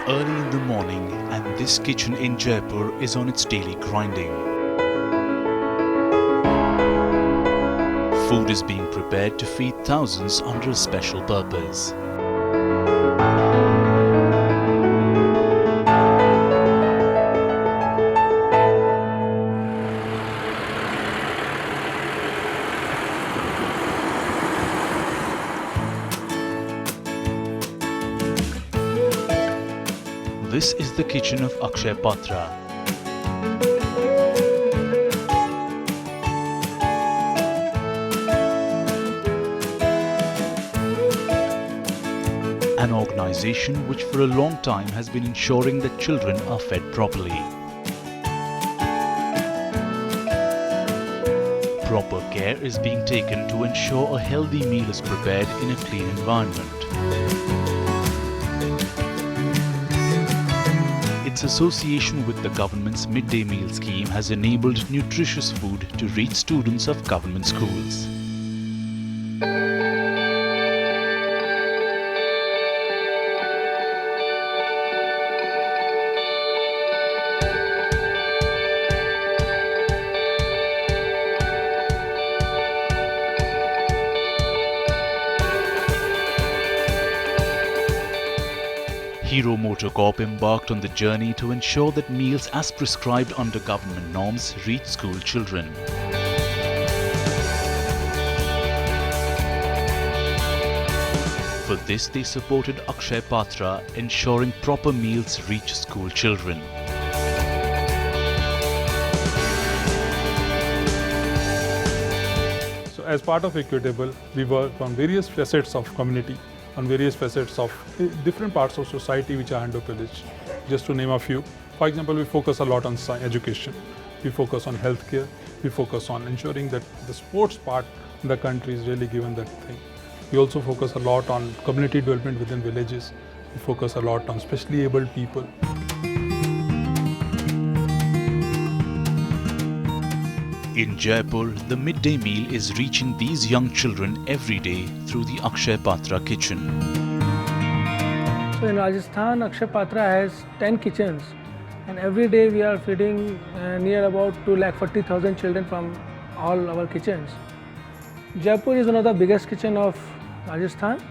early in the morning and this kitchen in Jaipur is on its daily grinding. Food is being prepared to feed thousands under a special purpose. This is the kitchen of Akshay Patra. An organization which for a long time has been ensuring that children are fed properly. Proper care is being taken to ensure a healthy meal is prepared in a clean environment. Its association with the government's midday meal scheme has enabled nutritious food to reach students of government schools. Hero MotoCorp embarked on the journey to ensure that meals as prescribed under government norms reach school children. For this, they supported Akshay Patra, ensuring proper meals reach school children. So as part of Equitable, we work on various facets of community, on various facets of different parts of society which are underprivileged. Just to name a few, for example, we focus a lot on education, we focus on healthcare, we focus on ensuring that the sports part in the country is really given that thing. We also focus a lot on community development within villages. We focus a lot on specially abled people. In Jaipur, the midday meal is reaching these young children every day through the Akshay Patra kitchen. So in Rajasthan, Akshay Patra has 10 kitchens, and every day we are feeding near about 240,000 children from all our kitchens. Jaipur is one of the biggest kitchen of Rajasthan.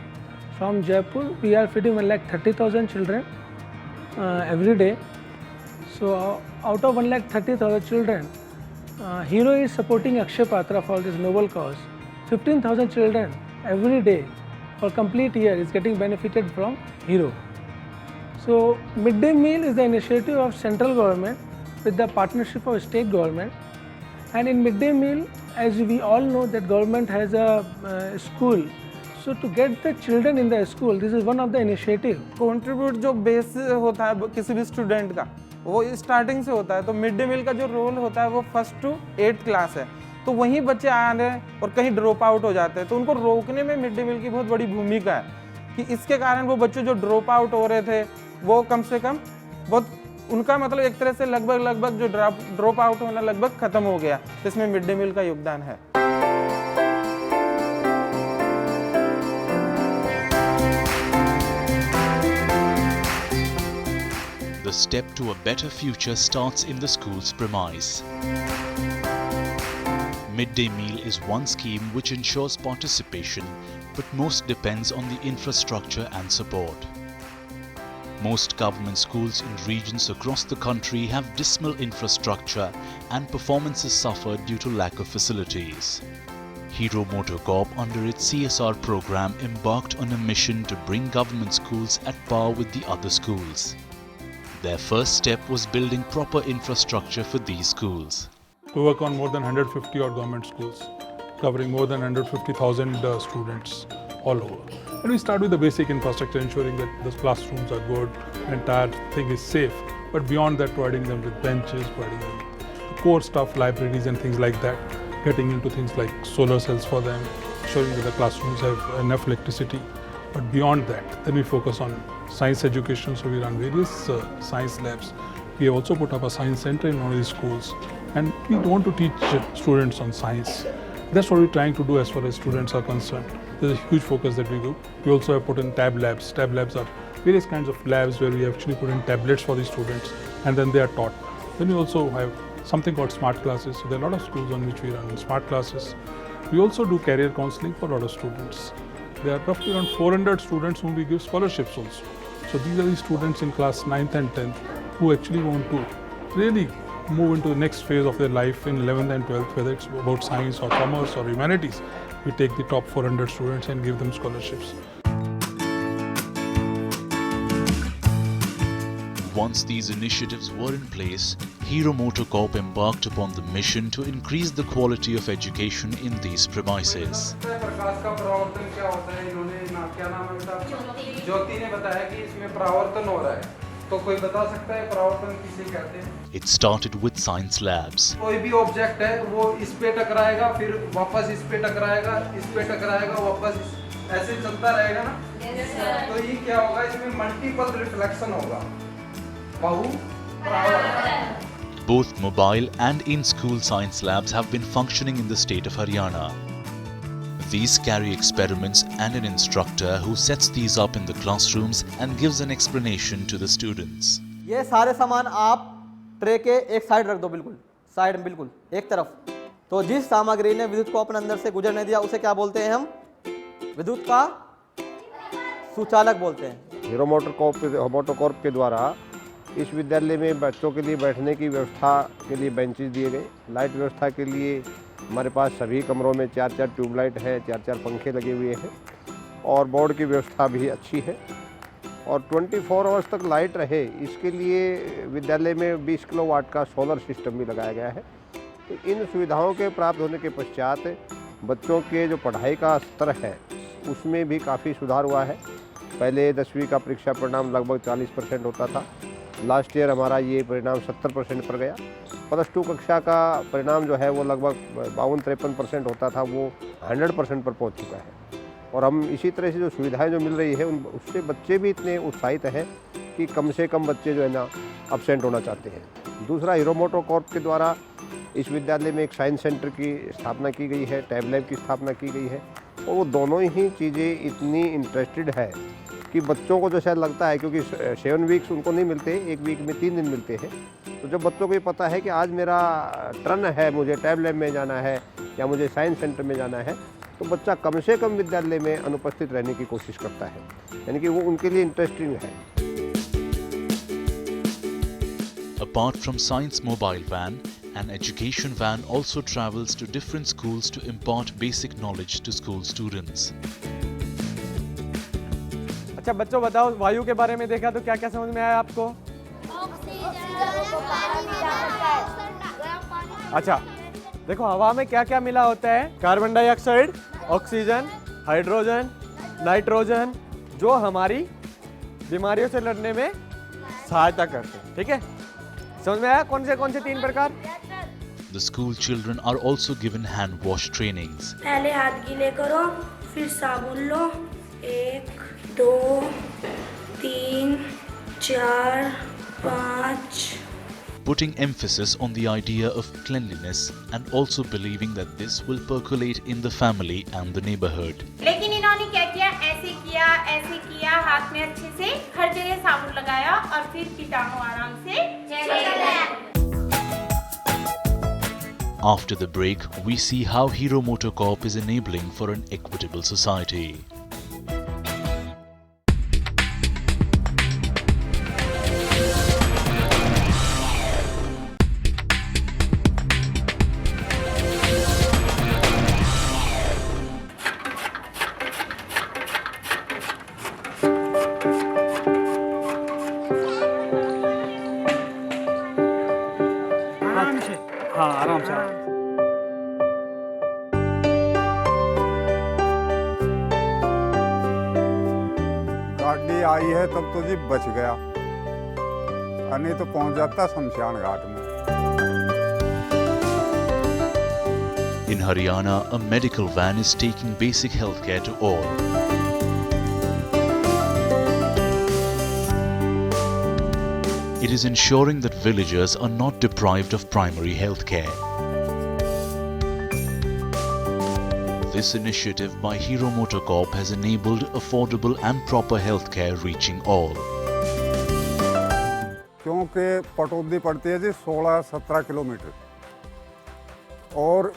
From Jaipur, we are feeding 130,000 children every day. So out of 130,000 children, Hero is supporting Akshay Patra for this noble cause. 15,000 children every day for complete year is getting benefited from Hero. So midday meal is the initiative of central government with the partnership of state government. And in midday meal, as we all know that government has a school. So to get the children in the school, this is one of the initiative. Contribute जो base होता है किसी भी student का, वो starting से होता है. तो मिड डे मील का जो रोल होता है वो 1st to 8th क्लास है. तो वहीं बच्चे आ रहे हैं और कहीं ड्रॉप आउट हो जाते हैं. तो उनको रोकने में मिड डे मील की बहुत बड़ी भूमिका है कि इसके कारण वो बच्चे जो ड्रॉप आउट हो रहे थे वो कम से कम बहुत उनका मतलब एक तरह से लगभग जो ड्रॉप आउट होना लगभग खत्म हो गया. तो इसमें मिड डे मील का योगदान है. The step to a better future starts in the school's premise. Midday meal is one scheme which ensures participation, but most depends on the infrastructure and support. Most government schools in regions across the country have dismal infrastructure and performances suffer due to lack of facilities. Hero MotoCorp, under its CSR program, embarked on a mission to bring government schools at par with the other schools. Their first step was building proper infrastructure for these schools. We work on more than 150 odd government schools, covering more than 150,000 students all over. And we start with the basic infrastructure, ensuring that the classrooms are good, the entire thing is safe. But beyond that, providing them with benches, providing them with core stuff, libraries and things like that, getting into things like solar cells for them, ensuring that the classrooms have enough electricity. But beyond that, then we focus on science education, so we run various science labs. We have also put up a science center in one of these schools, and we want to teach students on science. That's what we're trying to do as far as students are concerned. There's a huge focus that we do. We also have put in tab labs. Tab labs are various kinds of labs where we actually put in tablets for the students and then they are taught. Then we also have something called smart classes. So there are a lot of schools on which we run smart classes. We also do career counseling for a lot of students. There are roughly around 400 students whom we give scholarships also. So these are the students in class 9th and 10th who actually want to really move into the next phase of their life in 11th and 12th, whether it's about science or commerce or humanities. We take the top 400 students and give them scholarships. Once these initiatives were in place, Hero MotoCorp embarked upon the mission to increase the quality of education in these premises. प्रकाश का परावर्तन क्या होता है? इन्होंने क्या नाम है साहब? ज्योति ने बताया कि इसमें परावर्तन हो रहा है. तो कोई बता सकता है परावर्तन किसे कहते हैं? It started with science labs. कोई भी ऑब्जेक्ट है वो इस पे टकराएगा, फिर वापस इस पे टकराएगा, इस पे टकराएगा, वापस ऐसे चलता रहेगा ना. तो ये क्या होगा? इसमें मल्टीपल रिफ्लेक्शन होगा. Both mobile and in-school science labs have been functioning in the state of Haryana. These carry experiments and an instructor who sets these up in the classrooms and gives an explanation to the students. ये सारे सामान आप tray के एक side रख दो, बिल्कुल side में, बिल्कुल एक तरफ. तो जिस सामग्री ने विद्युत को अपने अंदर से गुजरने दिया उसे क्या बोलते हैं हम? विद्युत का सुचालक बोलते हैं. हीरो मोटोकॉर्प के द्वारा इस विद्यालय में बच्चों के लिए बैठने की व्यवस्था के लिए बेंचेस दिए गए. लाइट व्यवस्था के लिए हमारे पास सभी कमरों में 4-4 ट्यूबलाइट है, 4-4 पंखे लगे हुए हैं और बोर्ड की व्यवस्था भी अच्छी है. और 24 आवर्स तक लाइट रहे इसके लिए विद्यालय में 20 किलोवाट का सोलर सिस्टम भी लगाया गया है. तो इन सुविधाओं के प्राप्त होने के पश्चात बच्चों के जो पढ़ाई का स्तर है उसमें भी काफ़ी सुधार हुआ है. पहले 10वीं का परीक्षा परिणाम लगभग 40% होता था. लास्ट ईयर हमारा ये परिणाम 70% पर गया. +2 कक्षा का परिणाम जो है वो लगभग 52-53% होता था, वो 100% पर पहुंच चुका है. और हम इसी तरह से जो सुविधाएं जो मिल रही है उससे बच्चे भी इतने उत्साहित हैं कि कम से कम बच्चे जो है ना अब्सेंट होना चाहते हैं. दूसरा, हीरो मोटोकॉर्प के द्वारा इस विद्यालय में एक साइंस सेंटर की स्थापना की गई है, टैब लैब की स्थापना की गई है. और वो दोनों ही चीज़ें इतनी इंटरेस्टेड है कि बच्चों को जो शायद लगता है, क्योंकि 7 वीक्स उनको नहीं मिलते, एक वीक में 3 दिन मिलते हैं. तो जब बच्चों को ये पता है कि आज मेरा टर्न है, मुझे टैब लैब में जाना है या मुझे साइंस सेंटर में जाना है, तो बच्चा कम से कम विद्यालय में अनुपस्थित रहने की कोशिश करता है. यानी कि वो उनके लिए इंटरेस्टिंग है. Apart from Science Mobile Van, an education van also travels to different schools to impart basic knowledge to school students. अच्छा बच्चों बताओ, वायु के बारे में देखा तो क्या क्या समझ में आया आपको? अच्छा देखो, हवा में क्या क्या मिला होता है? Carbon dioxide, oxygen, hydrogen, nitrogen, जो हमारी बीमारियों से लड़ने में सहायता करते हैं. ठीक है, समझ में आया कौन से 3 प्रकार? The school children are also given hand wash trainings. पहले हाथ गीले करो, फिर साबुन लो. 1, 2, 3, 4, 5. Putting emphasis on the idea of cleanliness and also believing that this will percolate in the family and the neighborhood. लेकिन इन्होंने क्या किया? ऐसे किया, हाथ में अच्छे से हर जगह साबुन लगाया और फिर कीटाणु आराम से चले गए. After the break, we see how Hero MotoCorp is enabling for an equitable society. हाँ आराम से. गाड़ी आई है तब तो जी बच गया, नहीं तो पहुंच जाता शमशान घाट में. In Haryana, a medical van is taking basic healthcare to all. It is ensuring that villagers are not deprived of primary health care. This initiative by Hero MotoCorp has enabled affordable and proper healthcare reaching all. क्योंकि पटौदी पड़ती है जी 16-17 kilometre और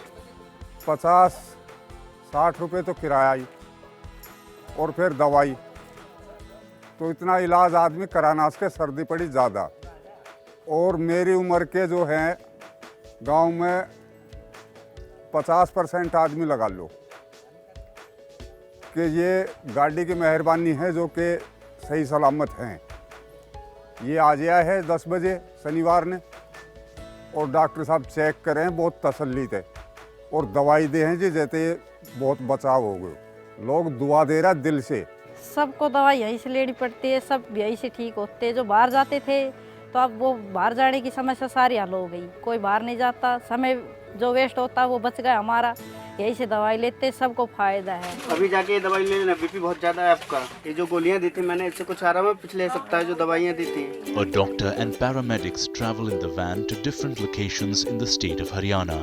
50-60 रुपए तो किराया ही और फिर दवाई, तो इतना इलाज आदमी कराना उसके सर्दी पड़ी ज़्यादा। और मेरी उम्र के जो हैं गांव में 50% आदमी लगा लो कि ये गाड़ी की मेहरबानी है जो कि सही सलामत हैं। ये आ गया है 10 बजे शनिवार ने और डॉक्टर साहब चेक करें, बहुत तसल्ली थे और दवाई दे हैं जी, जैसे बहुत बचाव हो गए। लोग दुआ दे रहा दिल से। सबको दवाई यहीं से लेनी पड़ती है, सब यहीं से ठीक होते हैं। जो बाहर जाते थे तो अब वो बाहर जाने की समस्या सारी हल हो गई, कोई बाहर नहीं जाता, समय जो वेस्ट होता वो बच गया हमारा। यहीं से दवाई लेते, सबको फायदा है। अभी जाके दवाई ले लेना, बीपी बहुत ज़्यादा है आपका। ये जो गोलियां दी थी मैंने, इससे कुछ आराम है। पिछले सप्ताह जो दवाइयां दी थी। A doctor and paramedics travel in the van to different locations in the state of Haryana.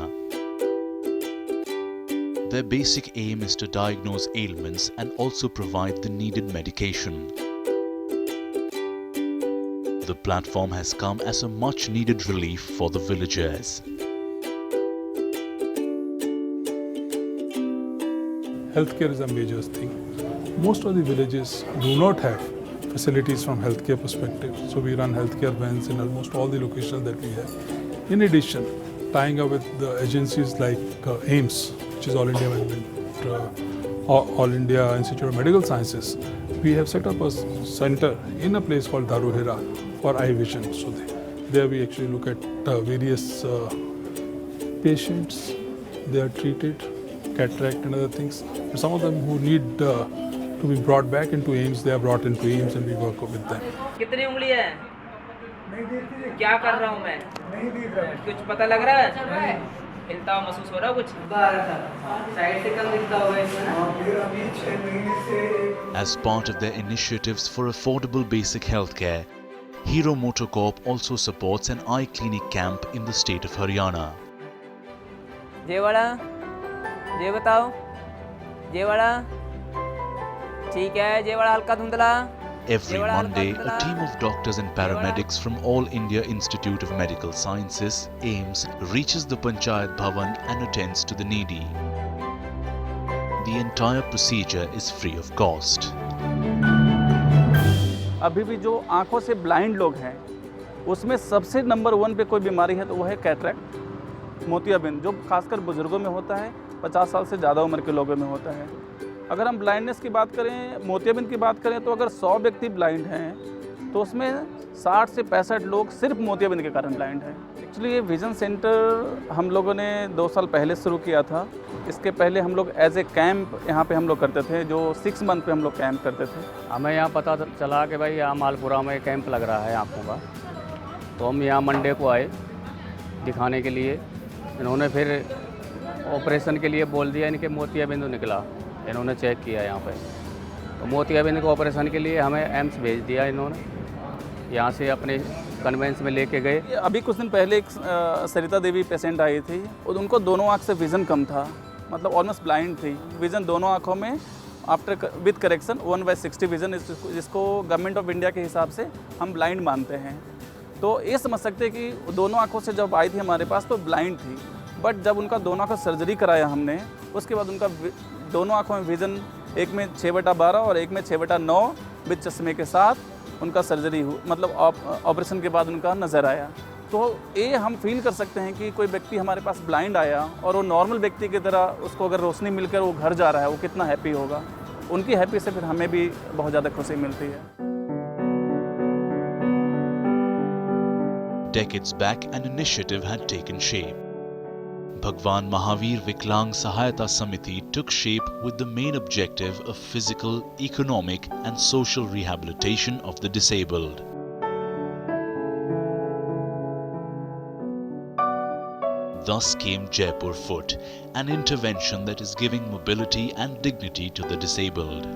Their basic aim is to diagnose ailments and also provide the needed medication. The platform has come as a much needed relief for the villagers. Healthcare is a major thing. Most of the villages do not have facilities from healthcare perspective, so we run healthcare vans in almost all the locations that we have. In addition, tying up with the agencies like AIIMS, which is All India All India Institute of Medical Sciences, we have set up a center in a place called Dharuhera for eye vision. So there we actually look at various patients. They are treated, cataract and other things. And some of them who need to be brought back into AIIMS, they are brought into AIIMS and we work with them. कितनी उंगली है? क्या कर रहा हूँ मैं? कुछ पता लग रहा है? हिलता हुआ महसूस हो रहा है कुछ? साइड से कम दिखता होगा इसमें ना? As part of their initiatives for affordable basic healthcare, Hero MotoCorp also supports an eye clinic camp in the state of Haryana. जेवाड़ा, जे बताओ, जेवाड़ा, ठीक है, जेवाड़ा हल्का धुंधला। Every Monday, a team of doctors and paramedics from All India Institute of Medical Sciences, AIIMS, reaches the Panchayat Bhavan and attends to the needy. The entire procedure is free of cost. अभी भी जो आंखों से blind लोग हैं, उसमें सबसे number 1 पे कोई बीमारी है तो वो है कैटरैक्ट, मोतियाबिंद, जो खासकर बुजुर्गों में होता है, 50 साल से ज़्यादा उम्र के लोगों में होता है। अगर हम ब्लाइंडनेस की बात करें, मोतियाबिंद की बात करें, तो अगर 100 व्यक्ति ब्लाइंड हैं तो उसमें 60 से 65 लोग सिर्फ मोतियाबिंद के कारण ब्लाइंड हैं। एक्चुअली ये विज़न सेंटर हम लोगों ने 2 साल पहले शुरू किया था। इसके पहले हम लोग एज ए कैंप यहाँ पे हम लोग करते थे, जो 6 मंथ पे हम लोग कैंप करते थे। हमें यहाँ पता चला कि भाई यहाँ मालपुरा में कैंप लग रहा है आँखों का, तो हम यहाँ मंडे को आए दिखाने के लिए। इन्होंने फिर ऑपरेशन के लिए बोल दिया, इनके मोतियाबिंद निकला, इन्होंने चेक किया यहाँ पे, तो मोतियाबिंद को ऑपरेशन के लिए हमें एम्स भेज दिया इन्होंने। यहाँ से अपने कन्वेंस में लेके गए। अभी कुछ दिन पहले एक सरिता देवी पेशेंट आई थी और उनको दोनों आँख से विज़न कम था, मतलब ऑलमोस्ट ब्लाइंड थी। विज़न दोनों आँखों में आफ्टर विद करेक्शन 1/60 विज़न, जिसको गवर्नमेंट ऑफ इंडिया के हिसाब से हम ब्लाइंड मानते हैं। तो ये समझ सकते हैं कि दोनों आँखों से जब आई थी हमारे पास तो ब्लाइंड थी, बट जब उनका दोनों आँखों सर्जरी कराया हमने, उसके बाद उनका दोनों आँखों में विज़न, एक में 6/12 और एक में 6/9 विद चश्मे के साथ उनका सर्जरी हुई, मतलब ऑपरेशन के बाद उनका नज़र आया। तो ये हम फील कर सकते हैं कि कोई व्यक्ति हमारे पास ब्लाइंड आया और वो नॉर्मल व्यक्ति की तरह उसको अगर रोशनी मिलकर वो घर जा रहा है, वो कितना हैप्पी होगा। उनकी हैप्पी से फिर हमें भी बहुत ज़्यादा खुशी मिलती है। Decades back, an initiative had taken shape. Bhagwan Mahavir Viklang Sahayata Samiti took shape with the main objective of physical, economic and social rehabilitation of the disabled. Thus came Jaipur Foot, an intervention that is giving mobility and dignity to the disabled.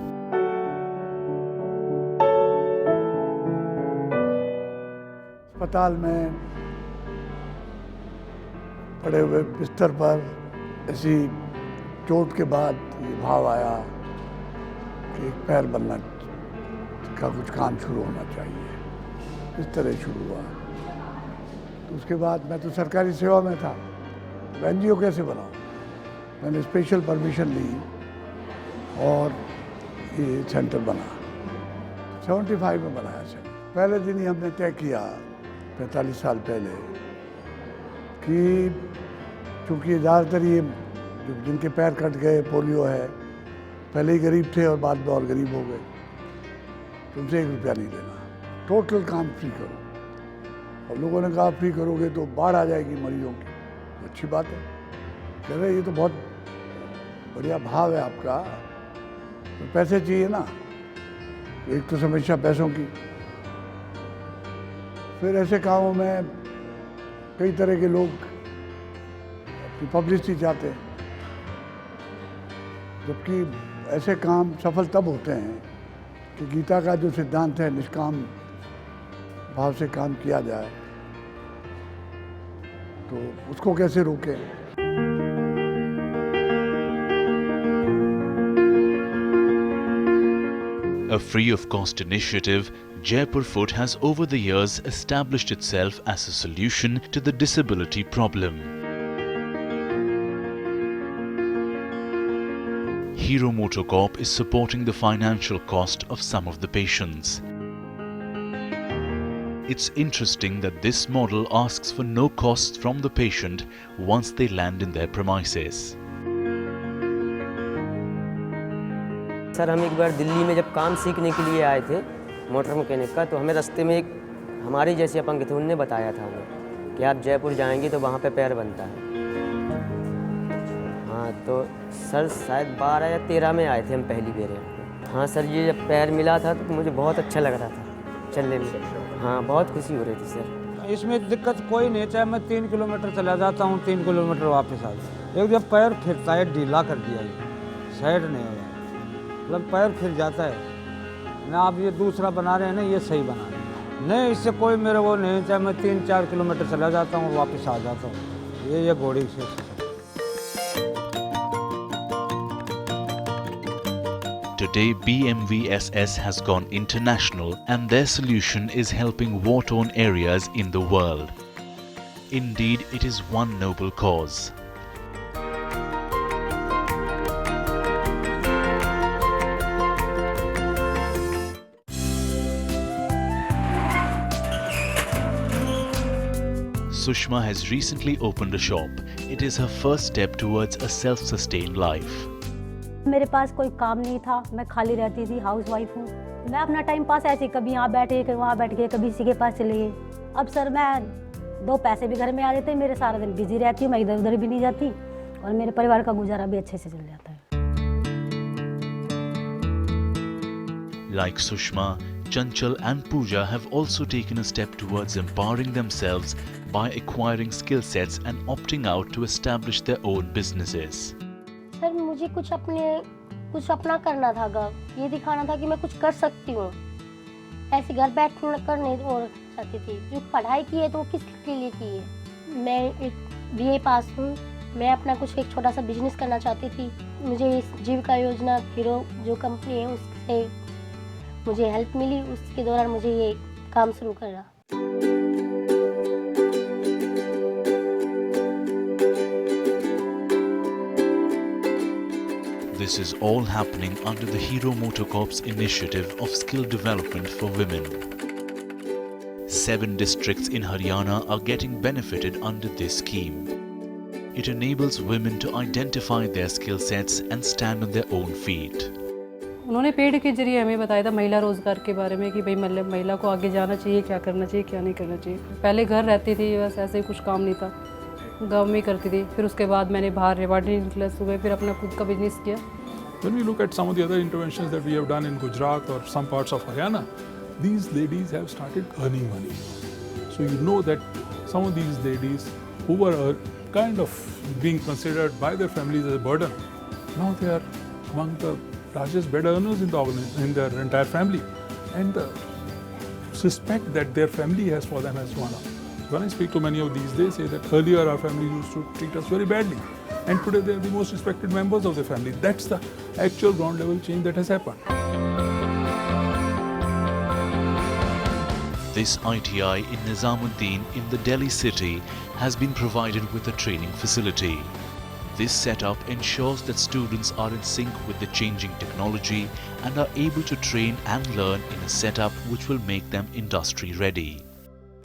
अस्पताल में पड़े हुए बिस्तर पर ऐसी चोट के बाद ये भाव आया कि एक पैर बनना का कुछ काम शुरू होना चाहिए। इस तरह शुरू हुआ। तो उसके बाद मैं तो सरकारी सेवा में था, NGO कैसे बनाऊँ? मैंने स्पेशल परमिशन ली और ये सेंटर बना। 75 में बनाया सेंटर। पहले दिन ही हमने तय किया 45 साल पहले कि चूँकि ज़्यादातर ये जिनके पैर कट गए, पोलियो है, पहले ही गरीब थे और बाद में और गरीब हो गए, तुमसे 1 रुपया नहीं लेना, टोटल काम फ्री करो। और लोगों ने कहा फ्री करोगे तो बाढ़ आ जाएगी मरीजों की। अच्छी बात है, कह रहे ये तो बहुत बढ़िया भाव है आपका, तो पैसे चाहिए ना, एक तो समस्या पैसों की। फिर ऐसे कामों में कई तरह के लोग अपनी पब्लिसिटी चाहते हैं, जबकि ऐसे काम सफल तब होते हैं कि गीता का जो सिद्धांत है निष्काम भाव से काम किया जाए, तो उसको कैसे रोकें। A free of cost initiative, Jaipur Foot has over the years established itself as a solution to the disability problem. Hero Motocorp is supporting the financial cost of some of the patients. It's interesting that this model asks for no costs from the patient once they land in their premises. Sir, हम एक बार दिल्ली में जब काम सीखने के लिए आए थे मोटर मैकेनिक का, तो हमें रास्ते में एक हमारी जैसी अपंग थे, उनने बताया था हमें कि आप जयपुर जाएंगे तो वहाँ पे पैर बनता है। हाँ, तो सर शायद 12 या 13 में आए थे हम पहली बार। हाँ सर, ये जब पैर मिला था तो मुझे बहुत अच्छा लग रहा था चलने में। हाँ, बहुत खुशी हो रही थी सर। इसमें दिक्कत कोई नहीं, चाहे मैं 3 किलोमीटर चला जाता हूँ, 3 किलोमीटर वापस आ जाता। एक जब पैर फिरता है, ढीला कर दिया, ये साइड नहीं है, मतलब पैर फिर जाता है ना। आप ये दूसरा बना रहे हैं ना, ये सही बना रहे हैं। नहीं, इससे कोई मेरे वो नहीं, चाहे मैं 3-4 किलोमीटर चला जाता हूँ, वापस आ जाता हूँ। ये घोड़ी से। Today, BMVSS has gone international and their solution is helping war-torn areas in the world. Indeed, it is one noble cause. Sushma has recently opened a shop. It is her first step towards a self-sustained life. मेरे पास कोई काम नहीं था, मैं खाली रहती थी, house wife हूँ। मैं अपना टाइम पास ऐसे कभी यहाँ बैठे, कभी वहाँ बैठ के, कभी किसी के पास चले गए। अब सर मैं 2 पैसे भी घर में आ जाते हैं, मेरे सारा दिन बिजी रहती हूँ, मैं इधर उधर भी नहीं जाती और मेरे परिवार का गुजारा भी अच्छे से चल जाता है। Like Sushma, Chanchal and Pooja have also taken a step towards empowering themselves by acquiring skill sets and opting out to establish their own businesses. Sir, मुझे कुछ अपना करना था, ये दिखाना था कि मैं कुछ कर सकती हूँ। ऐसे घर बैठ करने और चाहती थी। जो पढ़ाई की है तो वो किसके लिए की है? मैं एक BA पास हूँ, मैं अपना कुछ एक छोटा सा बिजनेस करना चाहती थी। मुझे इस जीविका योजना हीरो जो कंपनी है उससे मुझे हेल्प मिली, उसके दौरान मुझे ये काम शुरू करा। This is all happening under the Hero Motocorp's initiative of skill development for women. 7 districts in Haryana are getting benefited under this scheme. It enables women to identify their skill sets and stand on their own feet. उन्होंने पेड़ के जरिए हमें बताया था महिला रोजगार के बारे में कि भाई महिला को आगे जाना चाहिए, क्या करना चाहिए, क्या नहीं करना चाहिए। पहले घर रहती थी, बस ऐसे ही कुछ काम नहीं था, गांव में करती थी। फिर उसके बाद मैंने बाहर रिवार्डिंग क्लास हुए, फिर अपना खुद का बिजनेस किया। When we look at some of the other interventions that we have done in Gujarat or some parts of Haryana, these ladies have started earning money. So you know that some of these ladies who were kind of being considered by their families as a burden, now they are among the largest bed earners in their entire family, and the respect that their family has for them has gone up. When I speak to many of these, they say that earlier our family used to treat us very badly. and today they are the most respected members of the family. That's the actual ground level change that has happened. This ITI in Nizamuddin in the Delhi city has been provided with a training facility. This setup ensures that students are in sync with the changing technology and are able to train and learn in a setup which will make them industry ready.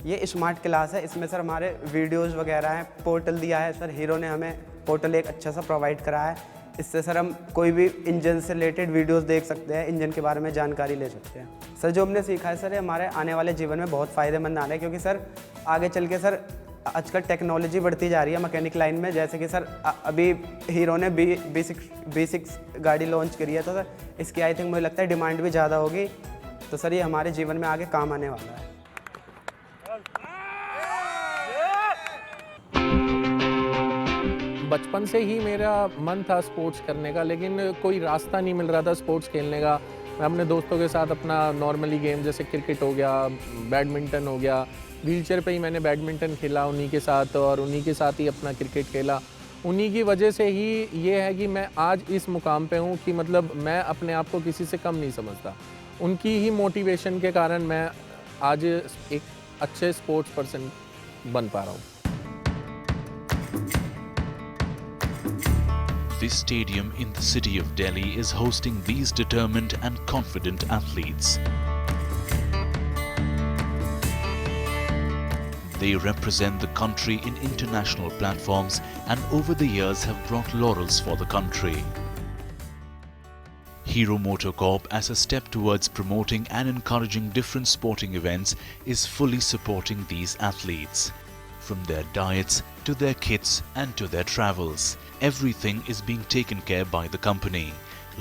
ये smart class है, इसमें sir हमारे videos वगैरह हैं, portal दिया है sir, hero ने हमें पोर्टल एक अच्छा सा प्रोवाइड करा है। इससे सर हम कोई भी इंजन से रिलेटेड वीडियोस देख सकते हैं, इंजन के बारे में जानकारी ले सकते हैं। सर जो हमने सीखा है सर ये हमारे आने वाले जीवन में बहुत फ़ायदेमंद आ रहा है, क्योंकि सर आगे चल के सर आजकल टेक्नोलॉजी बढ़ती जा रही है मैकेनिक लाइन में। जैसे कि सर अभी हीरो ने B6 गाड़ी लॉन्च करी है, तो सर इसकी आई थिंक मुझे लगता है डिमांड भी ज़्यादा होगी, तो सर ये हमारे जीवन में आगे काम आने वाला है। बचपन से ही मेरा मन था स्पोर्ट्स करने का, लेकिन कोई रास्ता नहीं मिल रहा था स्पोर्ट्स खेलने का। मैं अपने दोस्तों के साथ अपना नॉर्मली गेम जैसे क्रिकेट हो गया, बैडमिंटन हो गया, व्हीलचेयर पे ही मैंने बैडमिंटन खेला उन्हीं के साथ, और उन्हीं के साथ ही अपना क्रिकेट खेला। उन्हीं की वजह से ही ये है कि मैं आज इस मुकाम पे हूँ कि मतलब मैं अपने आप को किसी से कम नहीं समझता। उनकी ही मोटिवेशन के कारण मैं आज एक अच्छे स्पोर्ट्स पर्सन बन पा रहा हूँ। This stadium in the city of Delhi is hosting these determined and confident athletes. They represent the country in international platforms and over the years have brought laurels for the country. Hero MotoCorp, as a step towards promoting and encouraging different sporting events, is fully supporting these athletes. From their diets to their kits and to their travels, everything is being taken care by the company,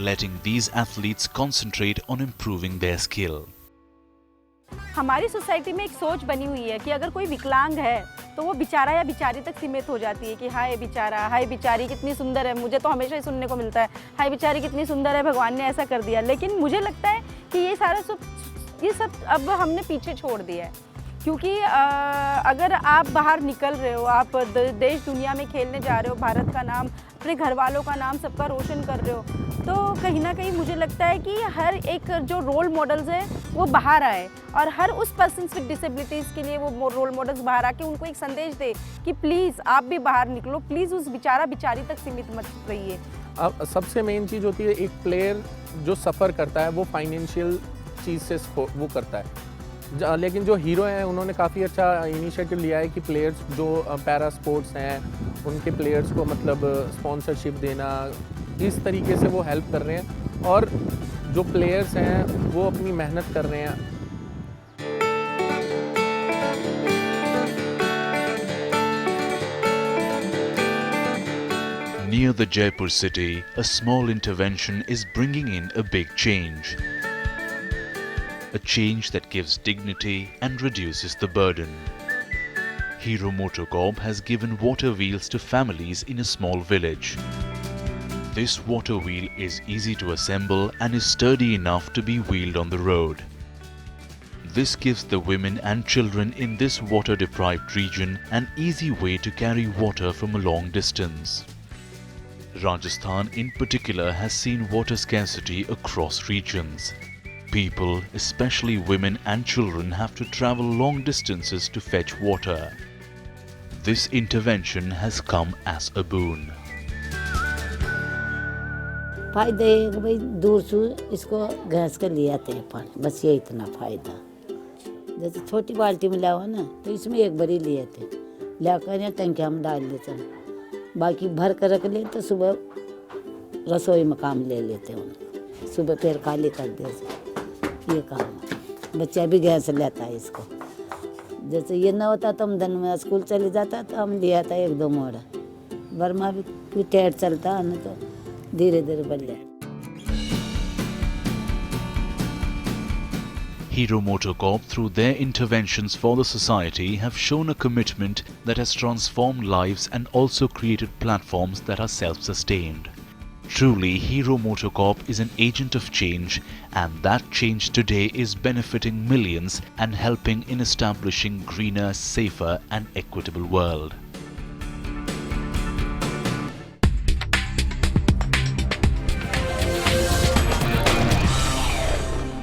letting these athletes concentrate on improving their skill. हमारी society में एक सोच बनी हुई है कि अगर कोई विकलांग है तो वो बेचारा या बेचारी तक सीमित हो जाती है कि हाय बेचारा, हाय बेचारी कितनी सुंदर है। मुझे तो हमेशा ही सुनने को मिलता है हाय बेचारी कितनी सुंदर है, भगवान ने ऐसा कर दिया। लेकिन मुझे लगता है कि ये सब अब हमने पीछे छोड़ दिया है, क्योंकि अगर आप बाहर निकल रहे हो, आप देश दुनिया में खेलने जा रहे हो, भारत का नाम, अपने घर वालों का नाम सबका रोशन कर रहे हो, तो कहीं ना कहीं मुझे लगता है कि हर एक जो रोल मॉडल्स हैं वो बाहर आए और हर उस पर्सन विद डिसेबिलिटीज़ के लिए वो रोल मॉडल्स बाहर आके उनको एक संदेश दे कि प्लीज़ आप भी बाहर निकलो, प्लीज़ उस बेचारा बेचारी तक सीमित मत रहिए। अब सबसे मेन चीज़ होती है एक प्लेयर जो सफ़र करता है वो फाइनेंशियल चीज़ से वो करता है, लेकिन जो हीरो हैं उन्होंने काफ़ी अच्छा इनिशिएटिव लिया है कि प्लेयर्स जो पैरा स्पोर्ट्स हैं उनके प्लेयर्स को मतलब स्पॉन्सरशिप देना, इस तरीके से वो हेल्प कर रहे हैं और जो प्लेयर्स हैं वो अपनी मेहनत कर रहे हैं। Near the Jaipur city, a small intervention is bringing in a big change. A change that gives dignity and reduces the burden. Hero MotoCorp has given water wheels to families in a small village. This water wheel is easy to assemble and is sturdy enough to be wheeled on the road. This gives the women and children in this water-deprived region an easy way to carry water from a long distance. Rajasthan in particular has seen water scarcity across regions. People, especially women and children, have to travel long distances to fetch water. This intervention has come as a boon. फायदा है कि भाई दूर से इसको gas कर ले आते हैं पानी, बस ये इतना फायदा। जैसे छोटी बाल्टी में लाओ ना तो इसमें एक बारी ले आते हैं, लाकर या टंकी हम डाल देते हैं, बाकी भर कर रख ले तो सुबह रसोई में काम ले लेते हैं, सुबह फिर खाली कर देते। ये काम बच्चा भी गैस लेता है इसको। जैसे ये ना होता तो हम दिन में स्कूल चले जाता तो हम ले आता एक दो मोड़ा, वर्मा भी टेढ़ चलता है ना तो धीरे धीरे बढ़ जाए। Hero MotoCorp, through their interventions for the society, have shown a commitment that has transformed lives and also created platforms that are self-sustained. Truly, Hero MotoCorp is an agent of change, and that change today is benefiting millions and helping in establishing greener, safer and equitable world.